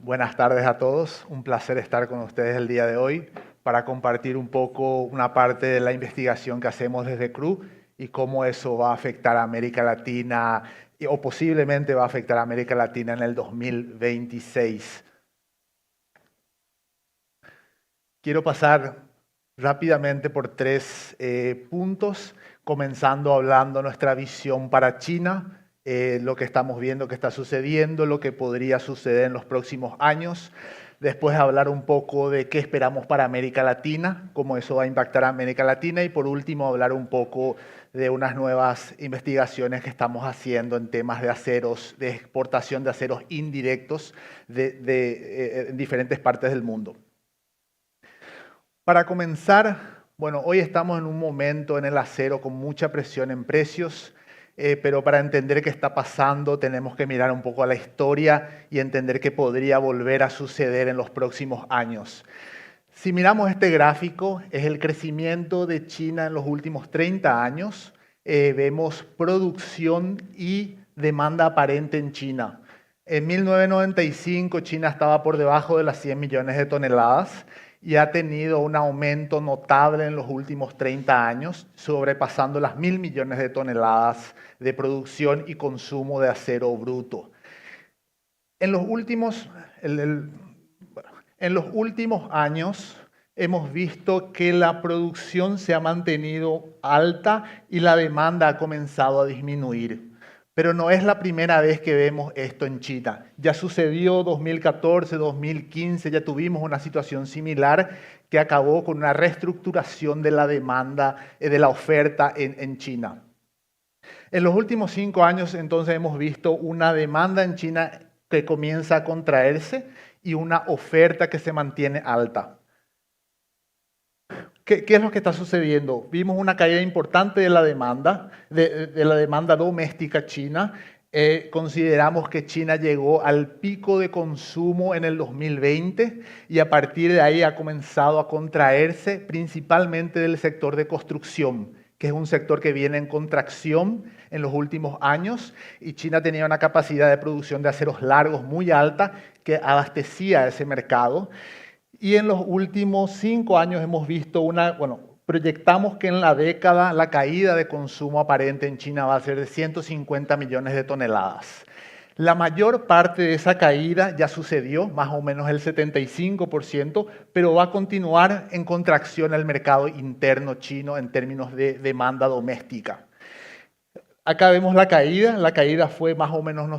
Buenas tardes a todos. Un placer estar con ustedes el día de hoy para compartir un poco una parte de la investigación que hacemos desde CRU y cómo eso va a afectar a América Latina o posiblemente va a afectar a América Latina en el 2026. Quiero pasar rápidamente por tres puntos, comenzando hablando nuestra visión para China, lo que estamos viendo que está sucediendo, lo que podría suceder en los próximos años. Después hablar un poco de qué esperamos para América Latina, cómo eso va a impactar a América Latina. Y por último, hablar un poco de unas nuevas investigaciones que estamos haciendo en temas de aceros, de exportación de aceros indirectos en diferentes partes del mundo. Para comenzar, bueno, hoy estamos en un momento en el acero con mucha presión en precios, pero para entender qué está pasando tenemos que mirar un poco a la historia y entender qué podría volver a suceder en los próximos años. Si miramos este gráfico, es el crecimiento de China en los últimos 30 años. Vemos producción y demanda aparente en China. En 1995 China estaba por debajo de las 100 millones de toneladas y ha tenido un aumento notable en los últimos 30 años, sobrepasando las 1.000 millones de toneladas de producción y consumo de acero bruto. En los últimos años hemos visto que la producción se ha mantenido alta y la demanda ha comenzado a disminuir. Pero no es la primera vez que vemos esto en China. Ya sucedió 2014, 2015, ya tuvimos una situación similar que acabó con una reestructuración de la demanda, de la oferta en China. En los últimos 5 años, entonces, hemos visto una demanda en China que comienza a contraerse y una oferta que se mantiene alta. ¿Qué es lo que está sucediendo? Vimos una caída importante de la demanda, de la demanda doméstica china. Consideramos que China llegó al pico de consumo en el 2020 y a partir de ahí ha comenzado a contraerse principalmente del sector de construcción, que es un sector que viene en contracción en los últimos años, y China tenía una capacidad de producción de aceros largos muy alta que abastecía ese mercado. Y en los últimos 5 años hemos visto proyectamos que en la década la caída de consumo aparente en China va a ser de 150 millones de toneladas. La mayor parte de esa caída ya sucedió, más o menos el 75%, pero va a continuar en contracción el mercado interno chino en términos de demanda doméstica. Acá vemos la caída fue más o menos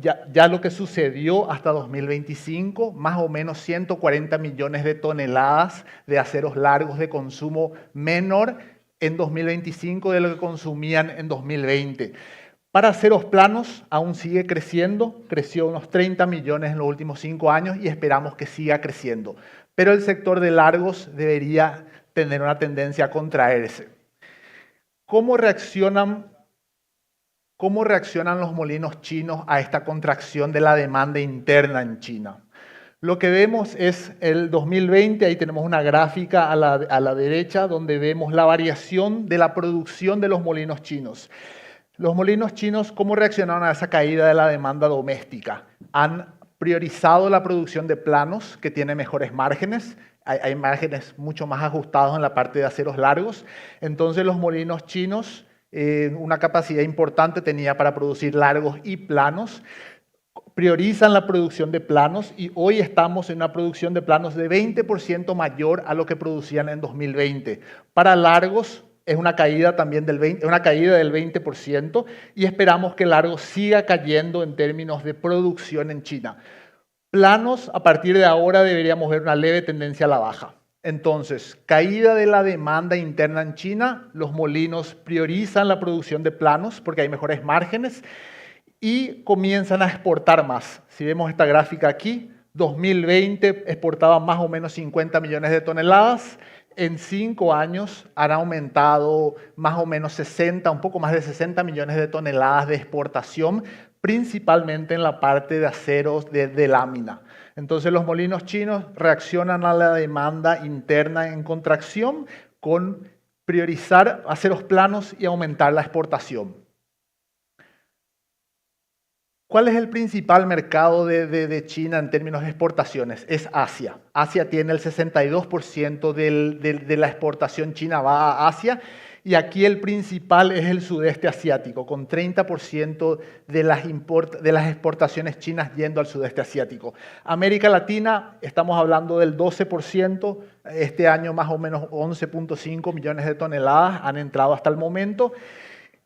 ya lo que sucedió hasta 2025, más o menos 140 millones de toneladas de aceros largos de consumo menor en 2025 de lo que consumían en 2020. Para aceros planos aún sigue creciendo, creció unos 30 millones en los últimos 5 años y esperamos que siga creciendo. Pero el sector de largos debería tener una tendencia a contraerse. ¿Cómo reaccionan los molinos chinos a esta contracción de la demanda interna en China? Lo que vemos es el 2020, ahí tenemos una gráfica a la derecha donde vemos la variación de la producción de los molinos chinos. Los molinos chinos, ¿cómo reaccionaron a esa caída de la demanda doméstica? Han priorizado la producción de planos, que tiene mejores márgenes. Hay márgenes mucho más ajustados en la parte de aceros largos. Entonces los molinos chinos, una capacidad importante tenía para producir largos y planos. Priorizan la producción de planos y hoy estamos en una producción de planos de 20% mayor a lo que producían en 2020. Para largos es una caída también del 20% y esperamos que largos siga cayendo en términos de producción en China. Planos, a partir de ahora deberíamos ver una leve tendencia a la baja. Entonces, caída de la demanda interna en China, los molinos priorizan la producción de planos porque hay mejores márgenes y comienzan a exportar más. Si vemos esta gráfica aquí, 2020 exportaban más o menos 50 millones de toneladas. En 5 años han aumentado más o menos un poco más de 60 millones de toneladas de exportación, principalmente en la parte de aceros de lámina. Entonces los molinos chinos reaccionan a la demanda interna en contracción con priorizar aceros planos y aumentar la exportación. ¿Cuál es el principal mercado de China en términos de exportaciones? Es Asia. Asia tiene el 62% de la exportación china va a Asia y aquí el principal es el sudeste asiático, con 30% de las exportaciones chinas yendo al sudeste asiático. América Latina, estamos hablando del 12%, este año más o menos 11.5 millones de toneladas han entrado hasta el momento.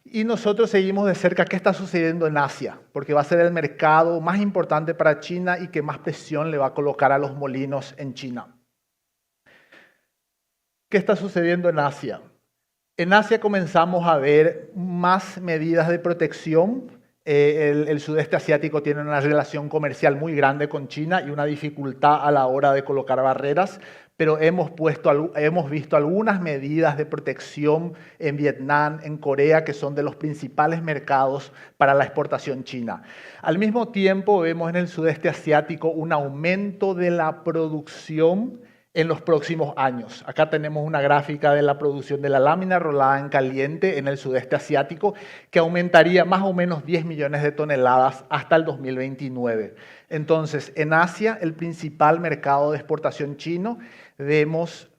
Y nosotros seguimos de cerca qué está sucediendo en Asia, porque va a ser el mercado más importante para China y que más presión le va a colocar a los molinos en China. ¿Qué está sucediendo en Asia? En Asia comenzamos a ver más medidas de protección. El sudeste asiático tiene una relación comercial muy grande con China y una dificultad a la hora de colocar barreras, pero hemos visto algunas medidas de protección en Vietnam, en Corea, que son de los principales mercados para la exportación china. Al mismo tiempo, vemos en el sudeste asiático un aumento de la producción en los próximos años. Acá tenemos una gráfica de la producción de la lámina rolada en caliente en el sudeste asiático que aumentaría más o menos 10 millones de toneladas hasta el 2029. Entonces, en Asia, el principal mercado de exportación chino, vemos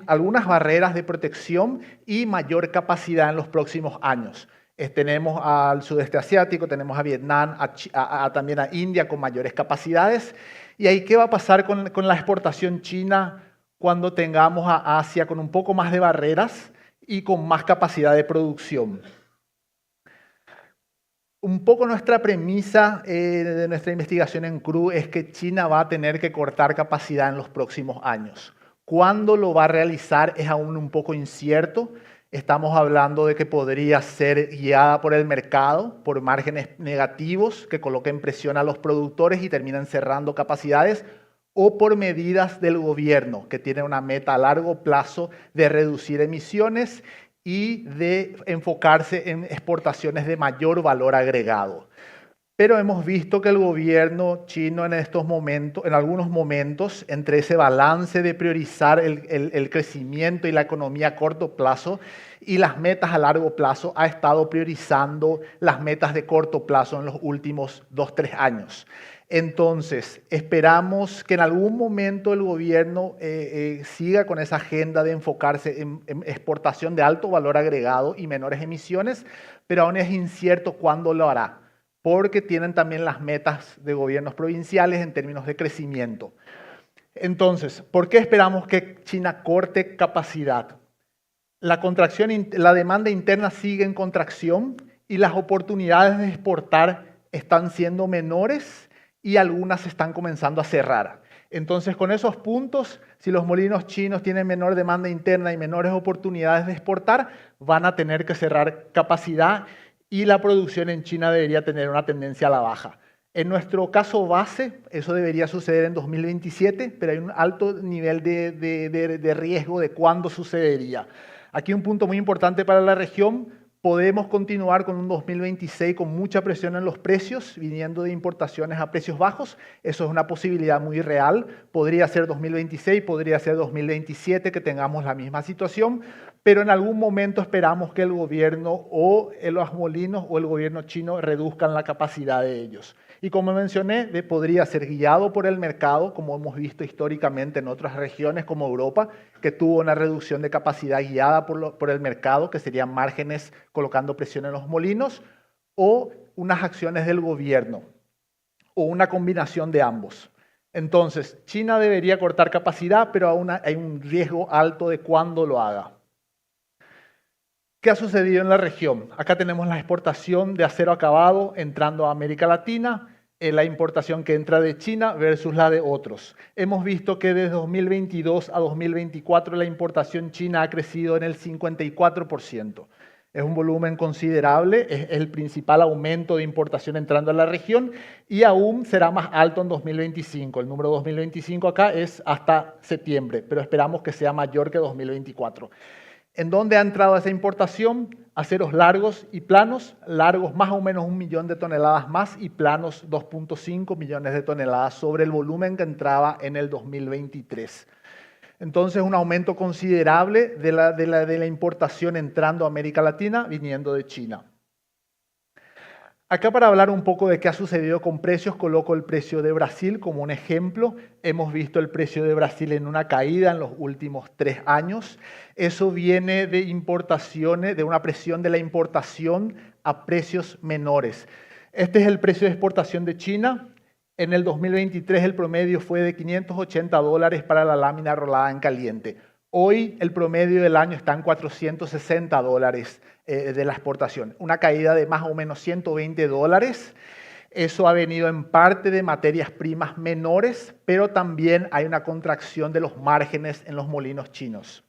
algunas barreras de protección y mayor capacidad en los próximos años. Tenemos al sudeste asiático, tenemos a Vietnam, también a India con mayores capacidades. ¿Y ahí qué va a pasar con la exportación china cuando tengamos a Asia con un poco más de barreras y con más capacidad de producción? Un poco nuestra premisa de nuestra investigación en CRU es que China va a tener que cortar capacidad en los próximos años. ¿Cuándo lo va a realizar? Es aún un poco incierto. Estamos hablando de que podría ser guiada por el mercado, por márgenes negativos que coloquen presión a los productores y terminan cerrando capacidades, o por medidas del gobierno que tiene una meta a largo plazo de reducir emisiones y de enfocarse en exportaciones de mayor valor agregado. Pero hemos visto que el gobierno chino en algunos momentos, entre ese balance de priorizar el crecimiento y la economía a corto plazo y las metas a largo plazo, ha estado priorizando las metas de corto plazo en los últimos 2-3 años. Entonces, esperamos que en algún momento el gobierno siga con esa agenda de enfocarse en exportación de alto valor agregado y menores emisiones, pero aún es incierto cuándo lo hará, porque tienen también las metas de gobiernos provinciales en términos de crecimiento. Entonces, ¿por qué esperamos que China corte capacidad? La demanda interna sigue en contracción y las oportunidades de exportar están siendo menores y algunas están comenzando a cerrar. Entonces, con esos puntos, si los molinos chinos tienen menor demanda interna y menores oportunidades de exportar, van a tener que cerrar capacidad y la producción en China debería tener una tendencia a la baja. En nuestro caso base, eso debería suceder en 2027, pero hay un alto nivel de riesgo de cuándo sucedería. Aquí un punto muy importante para la región: podemos continuar con un 2026 con mucha presión en los precios, viniendo de importaciones a precios bajos. Eso es una posibilidad muy real. Podría ser 2026, podría ser 2027 que tengamos la misma situación, pero en algún momento esperamos que el gobierno o los molinos o el gobierno chino reduzcan la capacidad de ellos. Y como mencioné, podría ser guiado por el mercado, como hemos visto históricamente en otras regiones como Europa, que tuvo una reducción de capacidad guiada por el mercado, que serían márgenes colocando presión en los molinos, o unas acciones del gobierno, o una combinación de ambos. Entonces, China debería cortar capacidad, pero aún hay un riesgo alto de cuándo lo haga. ¿Qué ha sucedido en la región? Acá tenemos la exportación de acero acabado entrando a América Latina, la importación que entra de China versus la de otros. Hemos visto que desde 2022 a 2024 la importación china ha crecido en el 54%. Es un volumen considerable, es el principal aumento de importación entrando a la región y aún será más alto en 2025. El número 2025 acá es hasta septiembre, pero esperamos que sea mayor que 2024. ¿En dónde ha entrado esa importación? Aceros largos y planos, largos más o menos 1 millón de toneladas más y planos 2.5 millones de toneladas sobre el volumen que entraba en el 2023. Entonces, un aumento considerable de la importación entrando a América Latina viniendo de China. Acá para hablar un poco de qué ha sucedido con precios, coloco el precio de Brasil como un ejemplo. Hemos visto el precio de Brasil en una caída en los últimos 3 años. Eso viene de importaciones, de una presión de la importación a precios menores. Este es el precio de exportación de China. En el 2023 el promedio fue de $580 para la lámina rolada en caliente. Hoy el promedio del año está en $460 de la exportación, una caída de más o menos $120. Eso ha venido en parte de materias primas menores, pero también hay una contracción de los márgenes en los molinos chinos.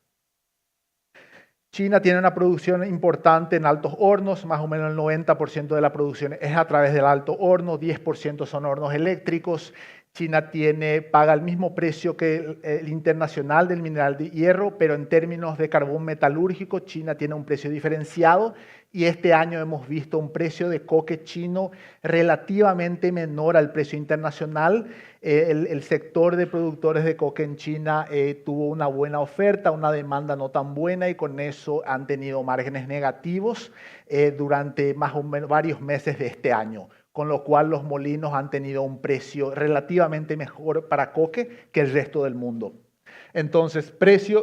China tiene una producción importante en altos hornos, más o menos el 90% de la producción es a través del alto horno, 10% son hornos eléctricos. China paga el mismo precio que el internacional del mineral de hierro, pero en términos de carbón metalúrgico, China tiene un precio diferenciado y este año hemos visto un precio de coque chino relativamente menor al precio internacional. El sector de productores de coque en China tuvo una buena oferta, una demanda no tan buena y con eso han tenido márgenes negativos durante más o menos varios meses de este año, con lo cual los molinos han tenido un precio relativamente mejor para coque que el resto del mundo. Entonces,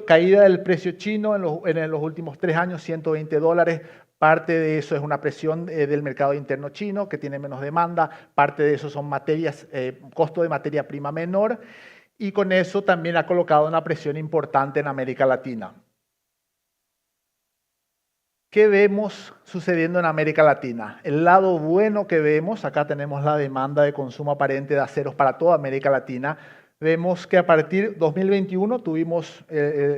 caída del precio chino en los últimos 3 años, $120. Parte de eso es una presión del mercado interno chino que tiene menos demanda, parte de eso son costo de materia prima menor y con eso también ha colocado una presión importante en América Latina. ¿Qué vemos sucediendo en América Latina? El lado bueno que vemos, acá tenemos la demanda de consumo aparente de aceros para toda América Latina. Vemos que a partir de 2021 tuvimos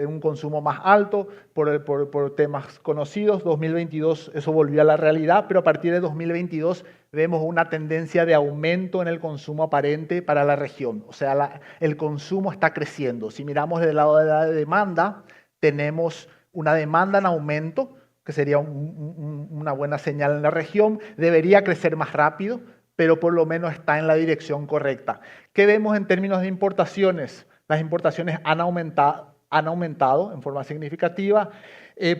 un consumo más alto por temas conocidos. 2022 eso volvió a la realidad, pero a partir de 2022 vemos una tendencia de aumento en el consumo aparente para la región. O sea, el consumo está creciendo. Si miramos del lado de la demanda, tenemos una demanda en aumento, que sería una buena señal en la región. Debería crecer más rápido, pero por lo menos está en la dirección correcta. ¿Qué vemos en términos de importaciones? Las importaciones han aumentado en forma significativa.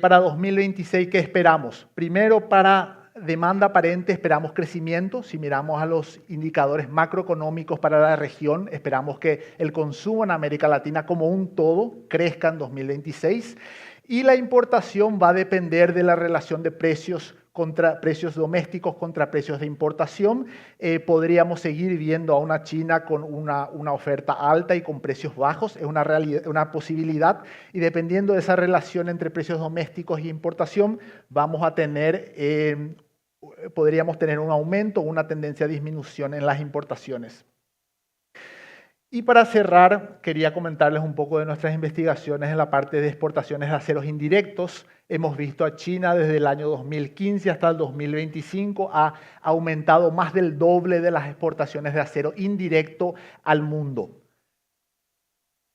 Para 2026, ¿qué esperamos? Primero, para demanda aparente esperamos crecimiento. Si miramos a los indicadores macroeconómicos para la región, esperamos que el consumo en América Latina como un todo crezca en 2026. Y la importación va a depender de la relación de precios domésticos contra precios de importación. Podríamos seguir viendo a una China con una oferta alta y con precios bajos, es una posibilidad. Y dependiendo de esa relación entre precios domésticos y importación, podríamos tener un aumento o una tendencia a disminución en las importaciones. Y para cerrar, quería comentarles un poco de nuestras investigaciones en la parte de exportaciones de aceros indirectos. Hemos visto a China desde el año 2015 hasta el 2025 ha aumentado más del doble de las exportaciones de acero indirecto al mundo.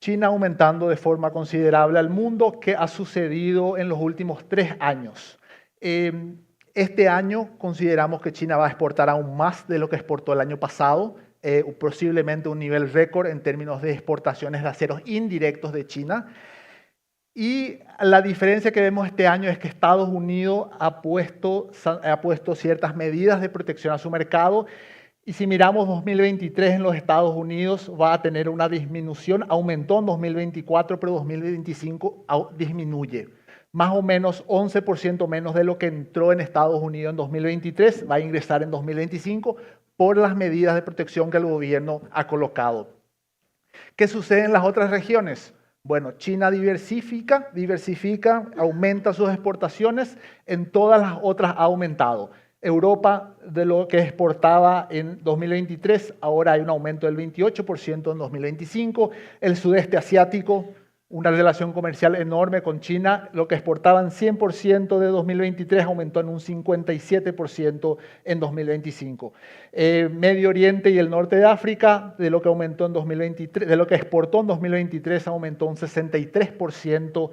China aumentando de forma considerable al mundo. ¿Qué ha sucedido en los últimos 3 años? Este año consideramos que China va a exportar aún más de lo que exportó el año pasado. Posiblemente un nivel récord en términos de exportaciones de aceros indirectos de China. Y la diferencia que vemos este año es que Estados Unidos ha puesto ciertas medidas de protección a su mercado. Y si miramos 2023 en los Estados Unidos va a tener una disminución, aumentó en 2024, pero 2025 disminuye. Más o menos 11% menos de lo que entró en Estados Unidos en 2023 va a ingresar en 2025 por las medidas de protección que el gobierno ha colocado. ¿Qué sucede en las otras regiones? Bueno, China diversifica, aumenta sus exportaciones, en todas las otras ha aumentado. Europa, de lo que exportaba en 2023, ahora hay un aumento del 28% en 2025. El sudeste asiático, una relación comercial enorme con China, lo que exportaban 100% de 2023 aumentó en un 57% en 2025. Medio Oriente y el norte de África, de lo que exportó en 2023 aumentó un 63%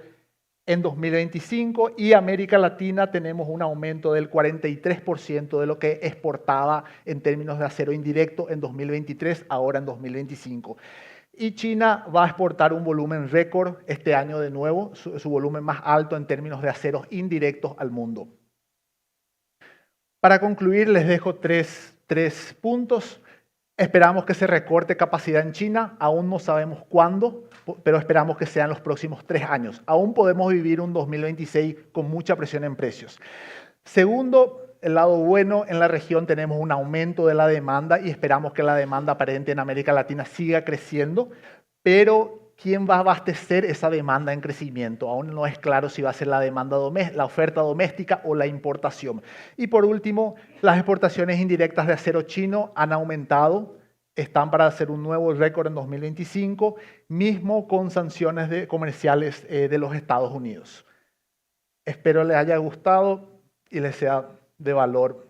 en 2025 y América Latina tenemos un aumento del 43% de lo que exportaba en términos de acero indirecto en 2023, ahora en 2025. Y China va a exportar un volumen récord este año de nuevo, su volumen más alto en términos de aceros indirectos al mundo. Para concluir, les dejo tres puntos. Esperamos que se recorte capacidad en China, aún no sabemos cuándo, pero esperamos que sean los próximos 3 años. Aún podemos vivir un 2026 con mucha presión en precios. Segundo, el lado bueno, en la región tenemos un aumento de la demanda y esperamos que la demanda aparente en América Latina siga creciendo, pero ¿quién va a abastecer esa demanda en crecimiento? Aún no es claro si va a ser la demanda la oferta doméstica o la importación. Y por último, las exportaciones indirectas de acero chino han aumentado, están para hacer un nuevo récord en 2025, mismo con sanciones comerciales de los Estados Unidos. Espero les haya gustado y les sea de valor